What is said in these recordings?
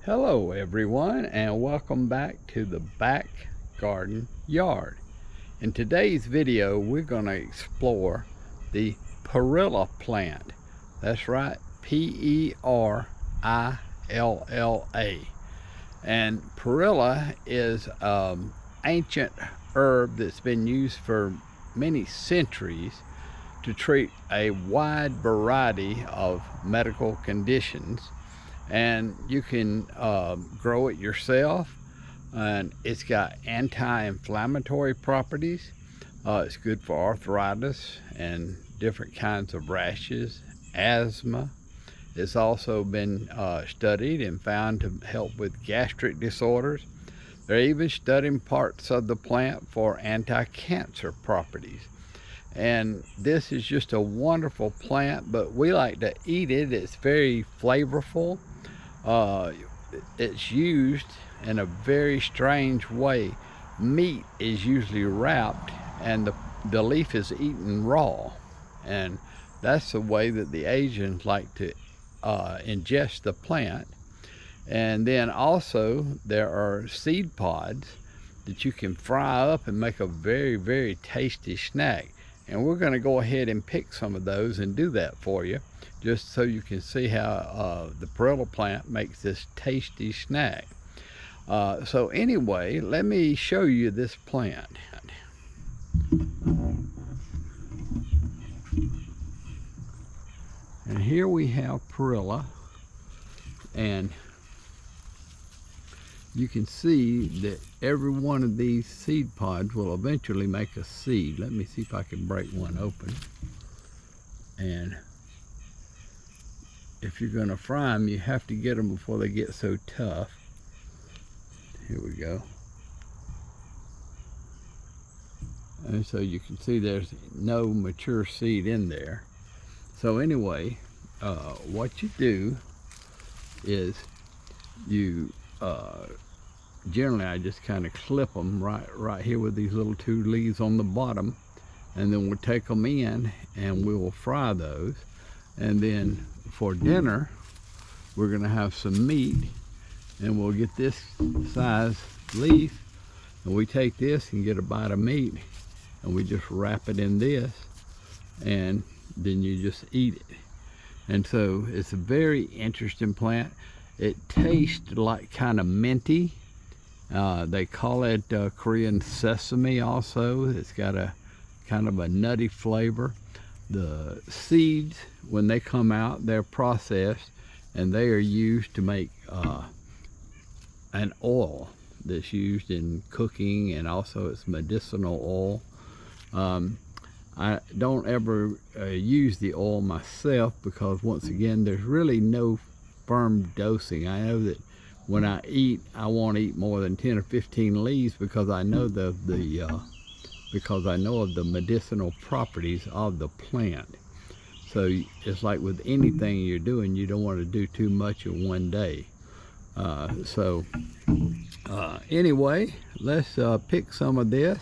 Hello everyone, and welcome back to the back garden yard. In today's video we're going to explore the Perilla plant. That's right, Perilla. And Perilla is an ancient herb that's been used for many centuries to treat a wide variety of medical conditions. And you can grow it yourself, and it's got anti-inflammatory properties. It's good for arthritis and different kinds of rashes, asthma. It's also been studied and found to help with gastric disorders. They're even studying parts of the plant for anti-cancer properties. And this is just a wonderful plant, but we like to eat it. It's very flavorful. It's used in a very strange way. Meat is usually wrapped and the leaf is eaten raw, and that's the way that the Asians like to ingest the plant. And then also there are seed pods that you can fry up and make a very tasty snack, and we're going to go ahead and pick some of those and do that for you, just so you can see how the Perilla plant makes this tasty snack. So anyway, let me show you this plant. And here we have Perilla, and you can see that every one of these seed pods will eventually make a seed. Let me see if I can break one open. And if you're going to fry them, you have to get them before they get so tough. Here we go. And so you can see there's no mature seed in there. So anyway, what you do is you generally I just kind of clip them right here with these little two leaves on the bottom, and then we'll take them in and we will fry those. And then for dinner we're going to have some meat, and we'll get this size leaf, and we take this and get a bite of meat, and we just wrap it in this, and then you just eat it. And so it's a very interesting plant. It tastes like kind of minty. They call it Korean sesame also. It's got a kind of a nutty flavor. The seeds, when they come out, they're processed, and they are used to make an oil that's used in cooking, and also it's medicinal oil. I don't ever use the oil myself, because once again there's really no firm dosing. I know that when I eat, I won't eat more than 10 or 15 leaves, because I know because I know of the medicinal properties of the plant. So it's like with anything you're doing, you don't want to do too much in one day. Anyway, let's pick some of this,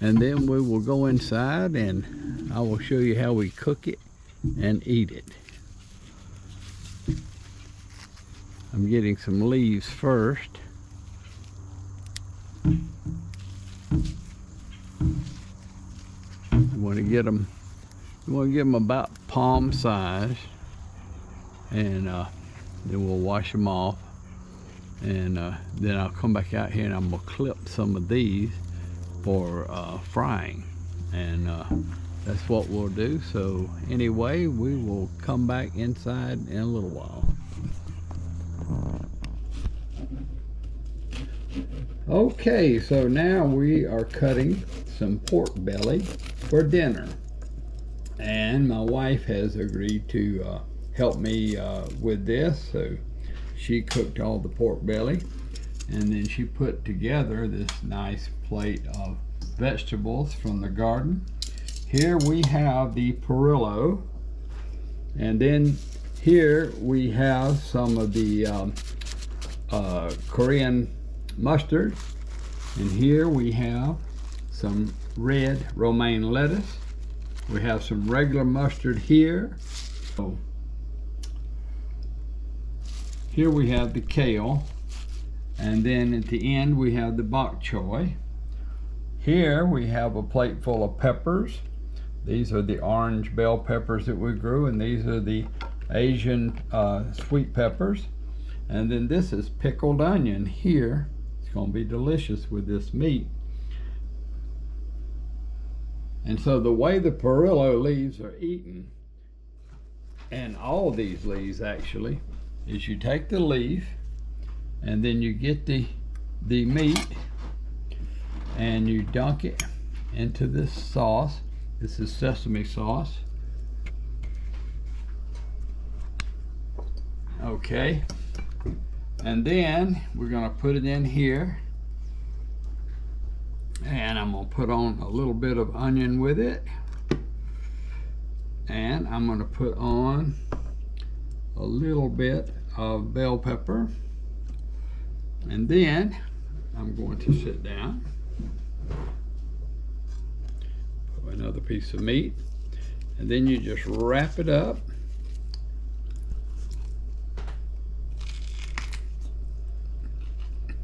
and then we will go inside and I will show you how we cook it and eat it. I'm getting some leaves first. You want to give them about palm size, and then we'll wash them off, and then I'll come back out here and I'm gonna clip some of these for frying, and that's what we'll do. So anyway, we will come back inside in a little while. Okay, so now we are cutting some pork belly for dinner, and my wife has agreed to help me with this. So she cooked all the pork belly, and then she put together this nice plate of vegetables from the garden. Here we have the Perilla, and then here we have some of the Korean mustard, and here we have some red romaine lettuce. We have some regular mustard here. So here we have the kale, and then at the end we have the bok choy. Here we have a plate full of peppers. These are the orange bell peppers that we grew, and these are the Asian sweet peppers. And then this is pickled onion here. It's going to be delicious with this meat. And so the way the Perilla leaves are eaten, and all these leaves actually, is you take the leaf and then you get the meat and you dunk it into this sauce. This is sesame sauce. Okay. And then we're going to put it in here. And I'm going to put on a little bit of onion with it. And I'm going to put on a little bit of bell pepper. And then I'm going to sit down. Put another piece of meat. And then you just wrap it up.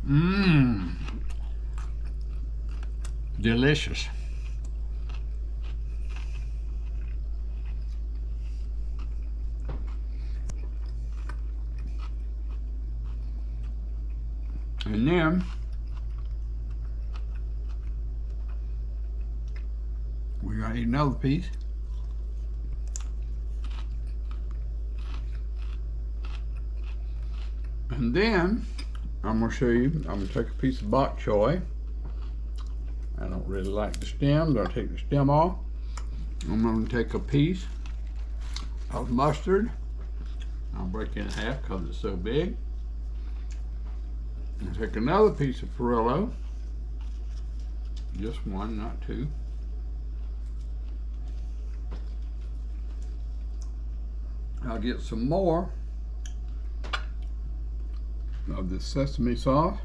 Mmm. Delicious. And then we're gonna eat another piece. And then I'm gonna show you, I'm gonna take a piece of bok choy. I don't really like the stem, but I'll take the stem off. I'm going to take a piece of mustard. I'll break it in half because it's so big. I'll take another piece of Perilla. Just one, not two. I'll get some more of the sesame sauce.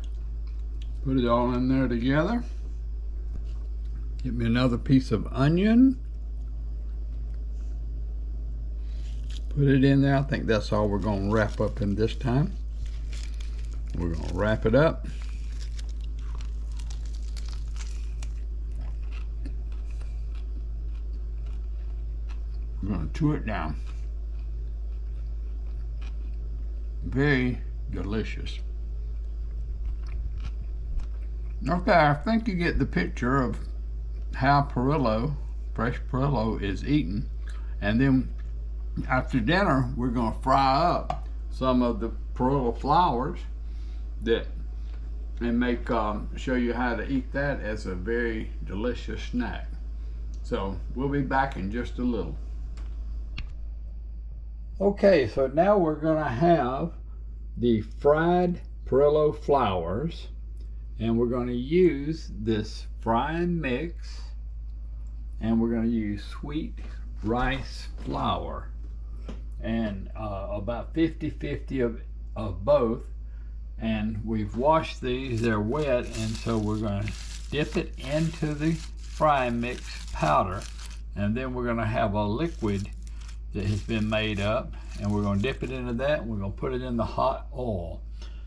Put it all in there together. Give me another piece of onion. Put it in there. I think that's all we're going to wrap up in this time. We're going to wrap it up. We're going to chew it down. Very delicious. Okay, I think you get the picture of how Perilla, fresh Perilla, is eaten. And then after dinner, we're going to fry up some of the Perilla flowers and make show you how to eat that as a very delicious snack. So we'll be back in just a little. Okay, so now we're going to have the fried Perilla flowers, and we're going to use this frying mix, and we're going to use sweet rice flour, and about 50-50 of both. And we've washed these, they're wet, and so we're going to dip it into the frying mix powder, and then we're going to have a liquid that has been made up, and we're going to dip it into that, and we're going to put it in the hot oil.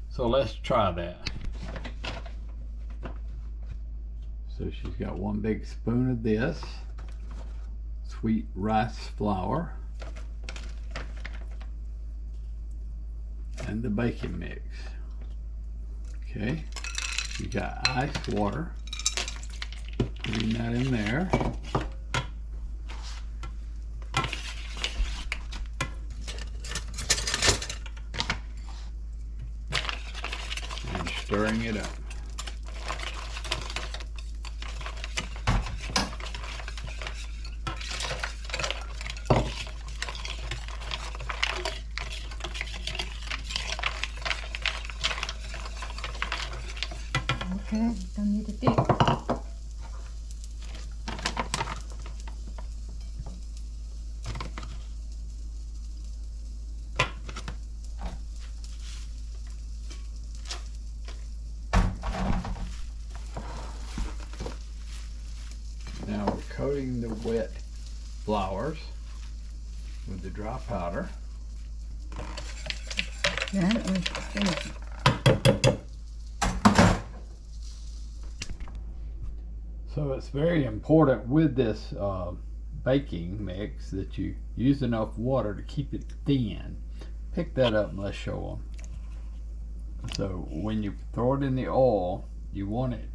So let's try that. So she's got one big spoon of this sweet rice flour and the baking mix. Okay, you got ice water. Putting that in there. And stirring it up. Okay, don't need it thick. Now we're coating the wet flowers with the dry powder. Gently finish. So it's very important with this baking mix that you use enough water to keep it thin. Pick that up and let's show them. So when you throw it in the oil, you want it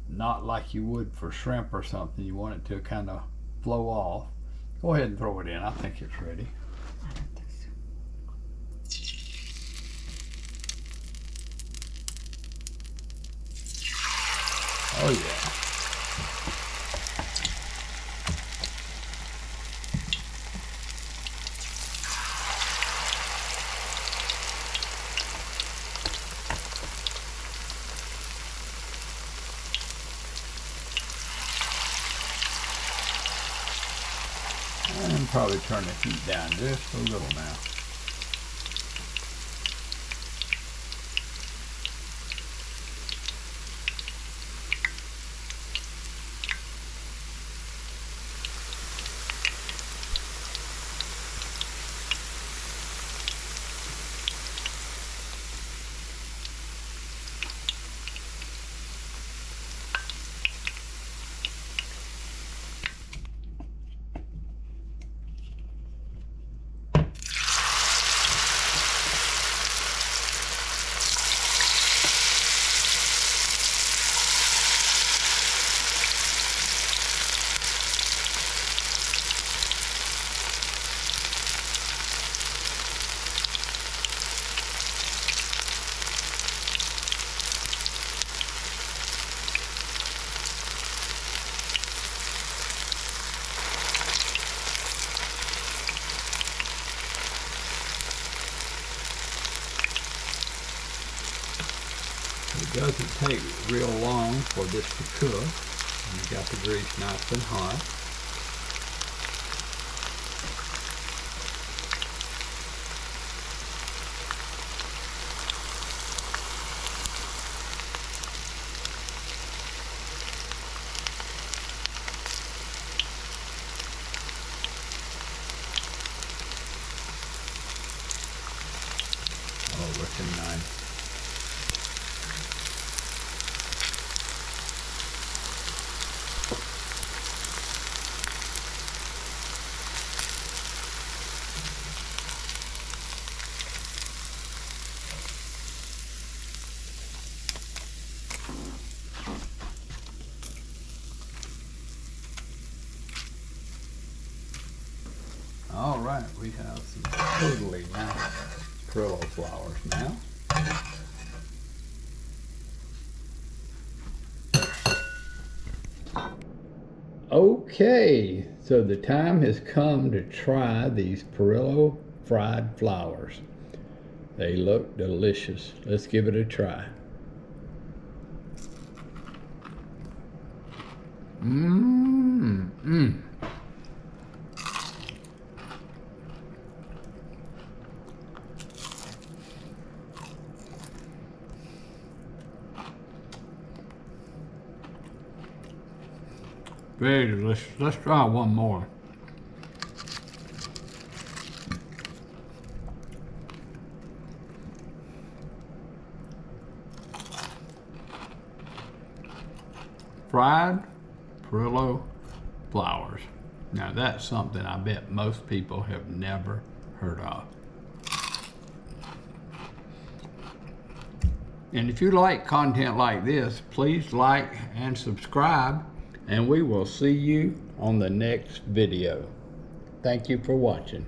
not like you would for shrimp or something. You want it to kind of flow off. Go ahead and throw it in. I think it's ready. I don't think so. Oh yeah. And probably turn the heat down just a little now. It doesn't take real long for this to cook. You got the grease nice and hot. Oh, looking nice. All right, we have some totally nice Perilla flowers now. Okay, so the time has come to try these Perilla fried flowers. They look delicious. Let's give it a try. Mmm. Very delicious. Let's try one more. Fried Perilla flowers. Now that's something I bet most people have never heard of. And if you like content like this, please like and subscribe, and we will see you on the next video. Thank you for watching.